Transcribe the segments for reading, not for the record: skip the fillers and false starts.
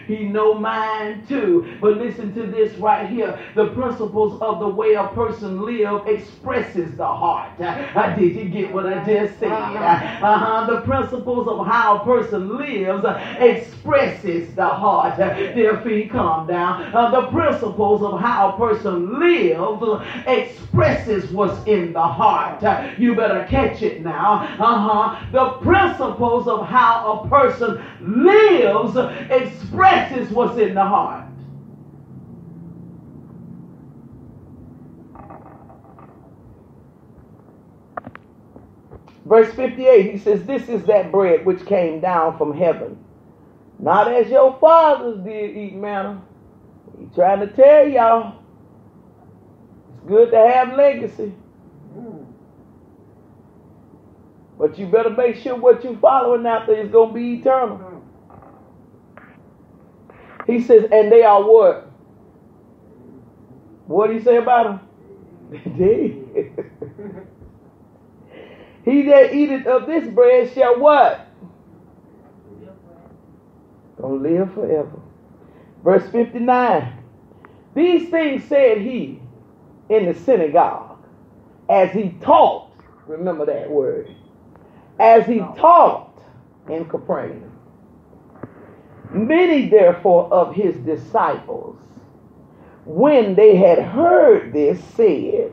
He know mine too. But listen to this right here. The principles of the way a person live expresses the heart. Did you get what I just said? The principles of how a person lives expresses the heart. Dear feet, calm down. The principles of how a person lives expresses what's in the heart. You better catch it now. The principles of how a person lives expresses what's in the heart. Verse 58, he says, this is that bread which came down from heaven, not as your fathers did eat manna. He's trying to tell y'all, it's good to have legacy, but you better make sure what you're following after is going to be eternal. He says, and they are what? What did he say about them? Dead. He that eateth of this bread shall what? Gonna live forever. Verse 59. These things said he in the synagogue as he taught. Remember that word. As he taught in Capernaum. Many therefore of his disciples, when they had heard this, said,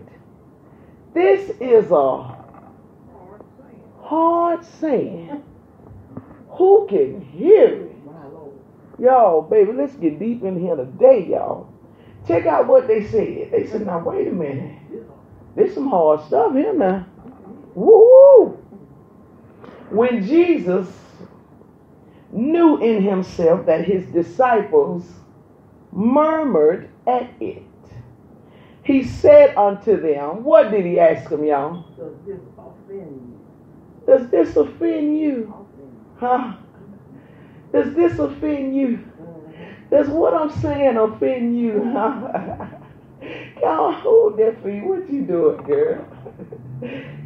this is a hard saying. Who can hear it? Y'all, baby, let's get deep in here today, y'all. Check out what they said. They said, now wait a minute. There's some hard stuff here now. Woo! When Jesus knew in himself that his disciples murmured at it, he said unto them, what did he ask them, y'all? Does this offend you? Does this offend you? Huh? Does this offend you? Does what I'm saying offend you? Y'all hold that for you. What you doing, girl?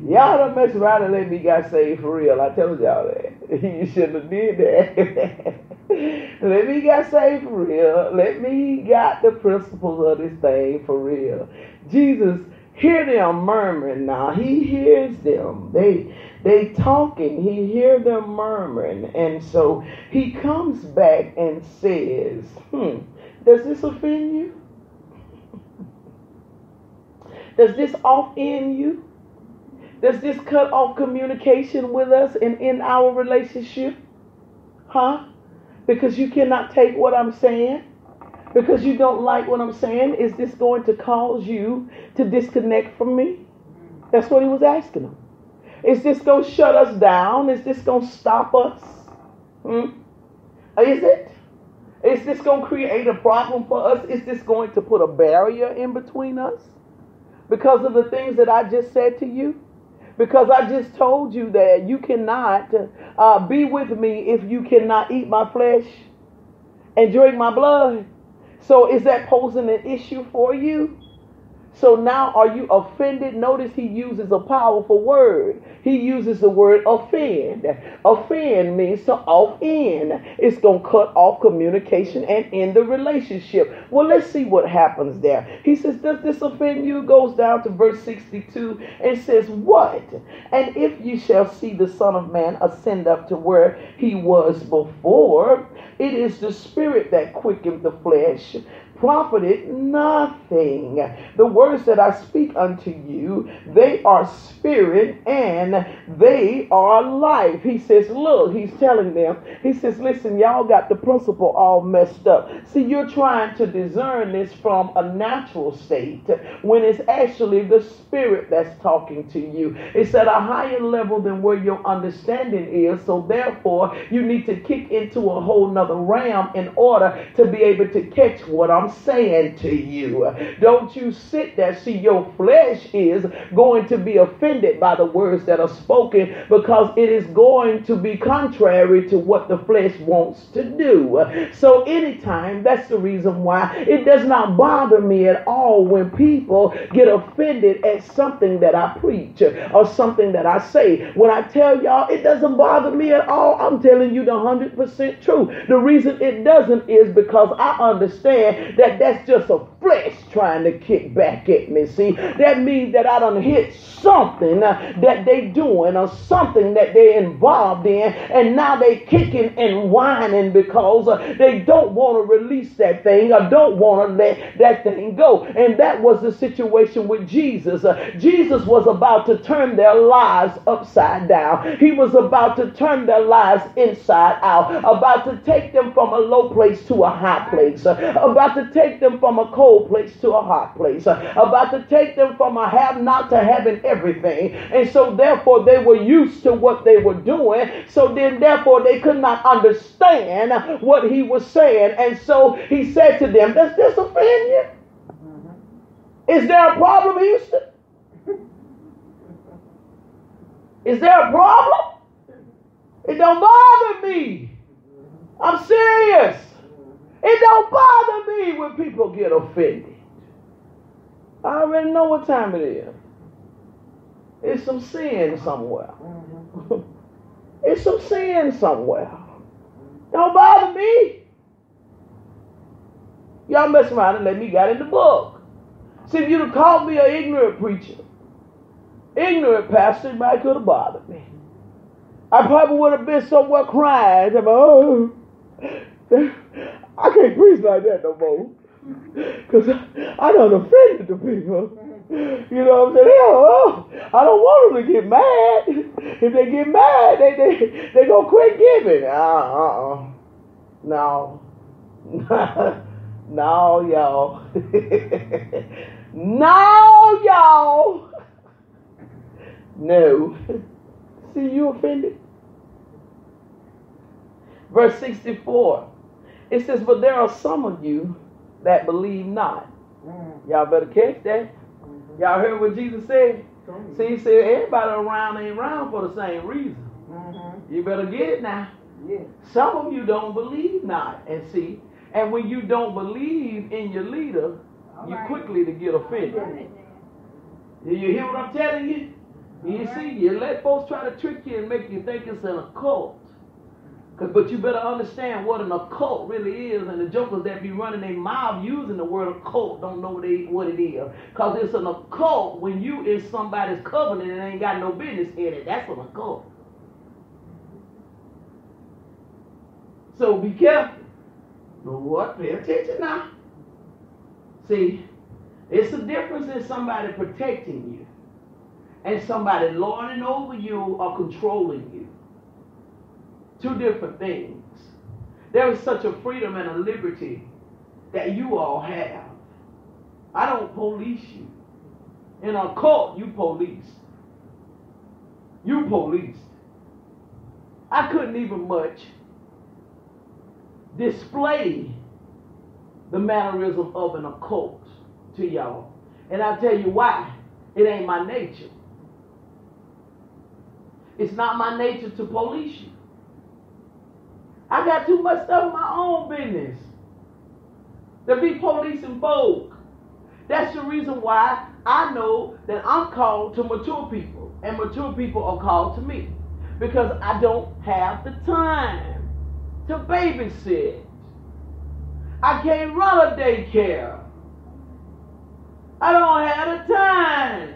Y'all don't mess around and let me get saved for real. I told y'all that. You shouldn't have did that. Let me get saved for real. Let me got the principles of this thing for real. Jesus hear them murmuring now. He hears them. They talking. He hear them murmuring. And so he comes back and says, does this offend you? Does this offend you? Does this cut off communication with us and in our relationship? Huh? Because you cannot take what I'm saying? Because you don't like what I'm saying? Is this going to cause you to disconnect from me? That's what he was asking them. Is this going to shut us down? Is this going to stop us? Is it? Is this going to create a problem for us? Is this going to put a barrier in between us? Because of the things that I just said to you? Because I just told you that you cannot be with me if you cannot eat my flesh and drink my blood. So is that posing an issue for you? So now are you offended? Notice he uses a powerful word. He uses the word offend. Offend means to offend. It's going to cut off communication and end the relationship. Well, let's see what happens there. He says, does this offend you? Goes down to verse 62 and says, what? And if you shall see the Son of Man ascend up to where he was before, it is the Spirit that quickened the flesh, profited nothing. The words that I speak unto you, they are spirit and they are life. He says, look, he's telling them, he says, listen, y'all got the principle all messed up. See, you're trying to discern this from a natural state when it's actually the Spirit that's talking to you. It's at a higher level than where your understanding is. So therefore, you need to kick into a whole nother realm in order to be able to catch what I'm saying to you. Don't you sit there. See, your flesh is going to be offended by the words that are spoken because it is going to be contrary to what the flesh wants to do. So anytime, that's the reason why it does not bother me at all when people get offended at something that I preach or something that I say. When I tell y'all it doesn't bother me at all, I'm telling you the 100% truth. The reason it doesn't is because I understand that that's just a flesh trying to kick back at me. See, that means that I done hit something that they doing or something that they involved in, and now they kicking and whining because they don't want to release that thing or don't want to let that thing go. And that was the situation with Jesus. Jesus was about to turn their lives upside down. He was about to turn their lives inside out, about to take them from a low place to a high place, about to take them from a cold place to a hot place, about to take them from a have not to having everything. And so therefore they were used to what they were doing. So then therefore they could not understand what he was saying. And so he said to them, does this offend you? Is there a problem, Houston? Is there a problem? It don't bother me. I'm serious. It don't bother me when people get offended. I already know what time it is. It's some sin somewhere. It's some sin somewhere. Don't bother me. Y'all mess around and let me get in the book. See, if you'd have called me an ignorant preacher, ignorant pastor, it might could have bothered me. I probably would have been somewhere crying. Oh, I can't preach like that no more. Because I done offended the people. You know what I'm saying? Oh, I don't want them to get mad. If they get mad, they gonna quit giving. No. No, y'all. No, y'all. No. See, you offended? Verse 64. It says, but there are some of you that believe not. Y'all better catch that. Y'all heard what Jesus said? See, he said everybody around ain't around for the same reason. You better get it now. Some of you don't believe not. And see, and when you don't believe in your leader, you quickly to get offended. You hear what I'm telling you? You see, you let folks try to trick you and make you think it's an occult. But you better understand what an occult really is, and the jokers that be running their mouth using the word occult don't know what it is. Because it's an occult when you is somebody's covenant and ain't got no business in it. That's an occult. So be careful. What? Pay attention now. See, it's a difference in somebody protecting you and somebody lording over you or controlling you. Two different things. There is such a freedom and a liberty that you all have. I don't police you. In a cult, you police. You policed. I couldn't even much display the mannerism of an occult to y'all. And I'll tell you why. It ain't my nature. It's not my nature to police you. I got too much stuff in my own business to be policing folk. That's the reason why I know that I'm called to mature people, and mature people are called to me, because I don't have the time to babysit. I can't run a daycare. I don't have the time.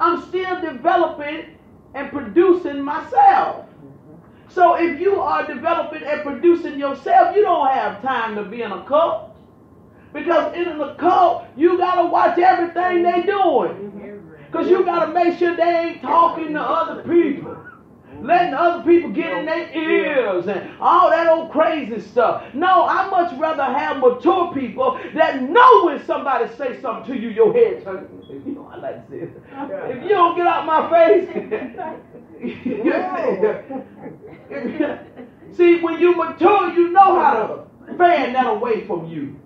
I'm still developing and producing myself. So if you are developing and producing yourself, you don't have time to be in a cult. Because in an occult, you got to watch everything they doing. Because you got to make sure they ain't talking to other people. Letting other people get in their ears and all that old crazy stuff. No, I much rather have mature people that know when somebody say something to you, your head turns. You know, I like this. If you don't get out my face. See, when you mature, you know how to fan that away from you.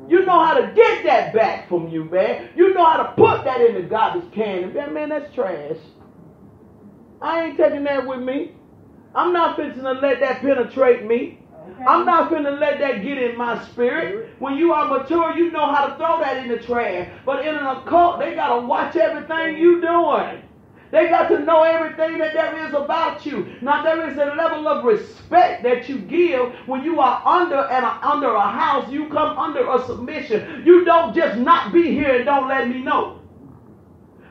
You know how to get that back from you, man. You know how to put that in the garbage can. And man, that's trash. I ain't taking that with me. I'm not fixing to let that penetrate me. Okay. I'm not finna let that get in my spirit. When you are mature, you know how to throw that in the trash. But in an occult, they got to watch everything you doing. They got to know everything that there is about you. Now, there is a level of respect that you give when you are under a house. You come under a submission. You don't just not be here and don't let me know.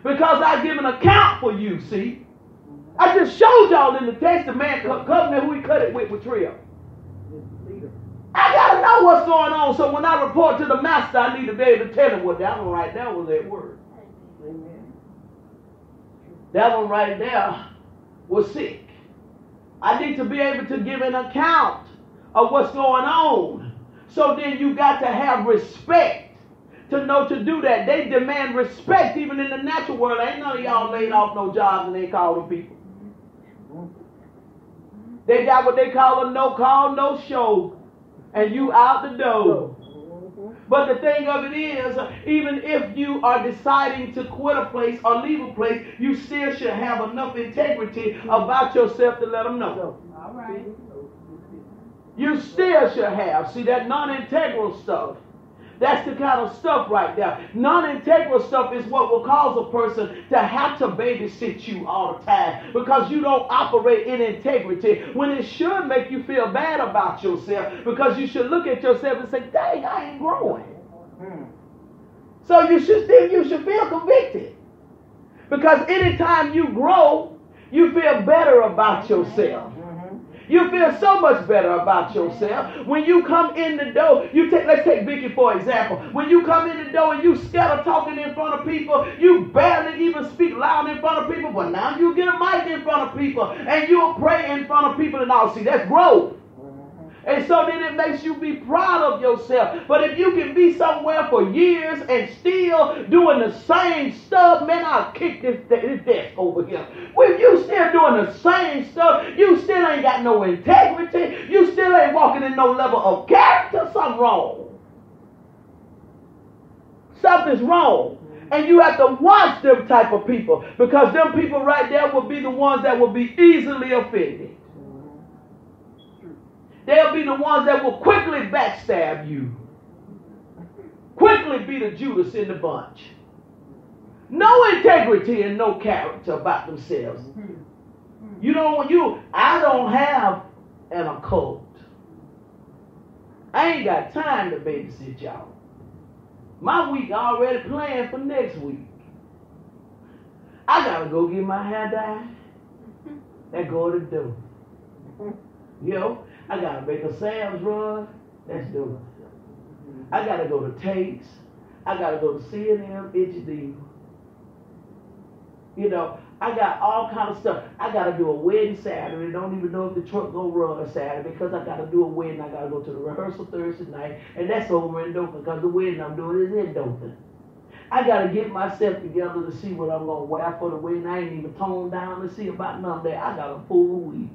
Because I give an account for you, see. I just showed y'all in the text the man covenant who he cut it with Trio. I got to know what's going on. So when I report to the master, I need to be able to tell him what that one right there was that word. Amen. That one right there was sick. I need to be able to give an account of what's going on. So then you got to have respect to know to do that. They demand respect even in the natural world. Ain't none of y'all laid off no jobs and they call them people. They got what they call a no call, no show. And you out the door. But the thing of it is, even if you are deciding to quit a place or leave a place, you still should have enough integrity about yourself to let them know. All right. You still should have. See, that non-integral stuff. That's the kind of stuff right there. Non-integral stuff is what will cause a person to have to babysit you all the time because you don't operate in integrity when it should make you feel bad about yourself because you should look at yourself and say, dang, I ain't growing. So you should feel convicted because anytime you grow, you feel better about yourself. You feel so much better about yourself. When you come in the door, let's take Vicky for example. When you come in the door and you scared of talking in front of people, you barely even speak loud in front of people, but now you get a mic in front of people and you'll pray in front of people and all. See, that's growth. And so then it makes you be proud of yourself. But if you can be somewhere for years and still doing the same stuff, man, I'll kick this desk over here. If you still doing the same stuff, you still ain't got no integrity. You still ain't walking in no level of character. Something's wrong. Something's wrong. And you have to watch them type of people because them people right there will be the ones that will be easily offended. They'll be the ones that will quickly backstab you. Quickly be the Judas in the bunch. No integrity and no character about themselves. I don't have an occult. I ain't got time to babysit y'all. My week already planned for next week. I gotta go get my hair dyed and go to the door. I gotta make a Sam's run. Let's do it. I gotta go to Tate's. I gotta go to CNN, HD. I got all kind of stuff. I gotta do a wedding Saturday. Don't even know if the truck gonna run Saturday because I gotta do a wedding. I gotta go to the rehearsal Thursday night, and that's over in Dothan because the wedding I'm doing is in Dothan. I gotta get myself together to see what I'm gonna wear for the wedding. I ain't even toned down to see about none of that. I got a full week.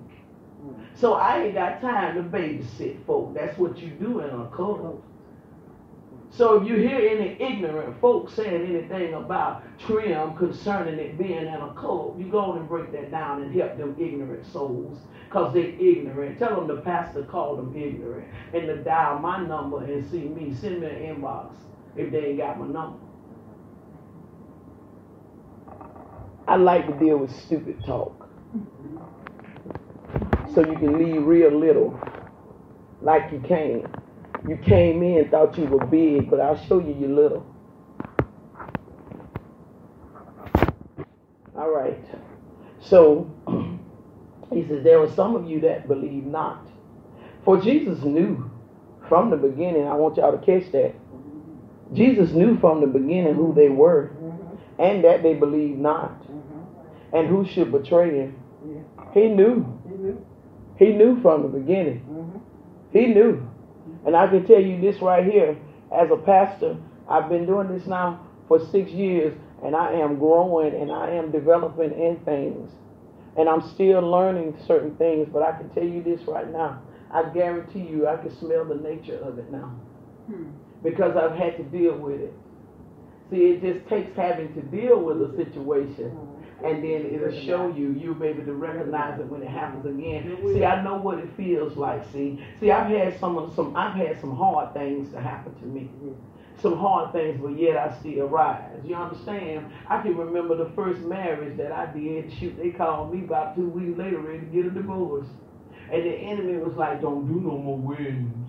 So I ain't got time to babysit folk. That's what you do in a cult. So if you hear any ignorant folks saying anything about Trim concerning it being in a cult, you go on and break that down and help them ignorant souls because they're ignorant. Tell them the pastor called them ignorant and to dial my number and see me. Send me an inbox if they ain't got my number. I like to deal with stupid talk. So you can leave real little like you came. You came in, thought you were big, but I'll show you your little. All right. So he says, there are some of you that believe not. For Jesus knew from the beginning, I want y'all to catch that. Jesus knew from the beginning who they were and that they believed not and who should betray him. He knew. He knew from the beginning. He knew. And I can tell you this right here, as a pastor, I've been doing this now for 6 years, and I am growing and I am developing in things. And I'm still learning certain things, but I can tell you this right now. I guarantee you I can smell the nature of it now. because I've had to deal with it. See, it just takes having to deal with a situation, and then it'll show you. You'll be able to recognize it when it happens again. See, I know what it feels like. See, I've had some hard things to happen to me. Some hard things, but yet I still rise. You understand? I can remember the first marriage that I did. Shoot, they called me about 2 weeks later ready to get a divorce. And the enemy was like, don't do no more wedding.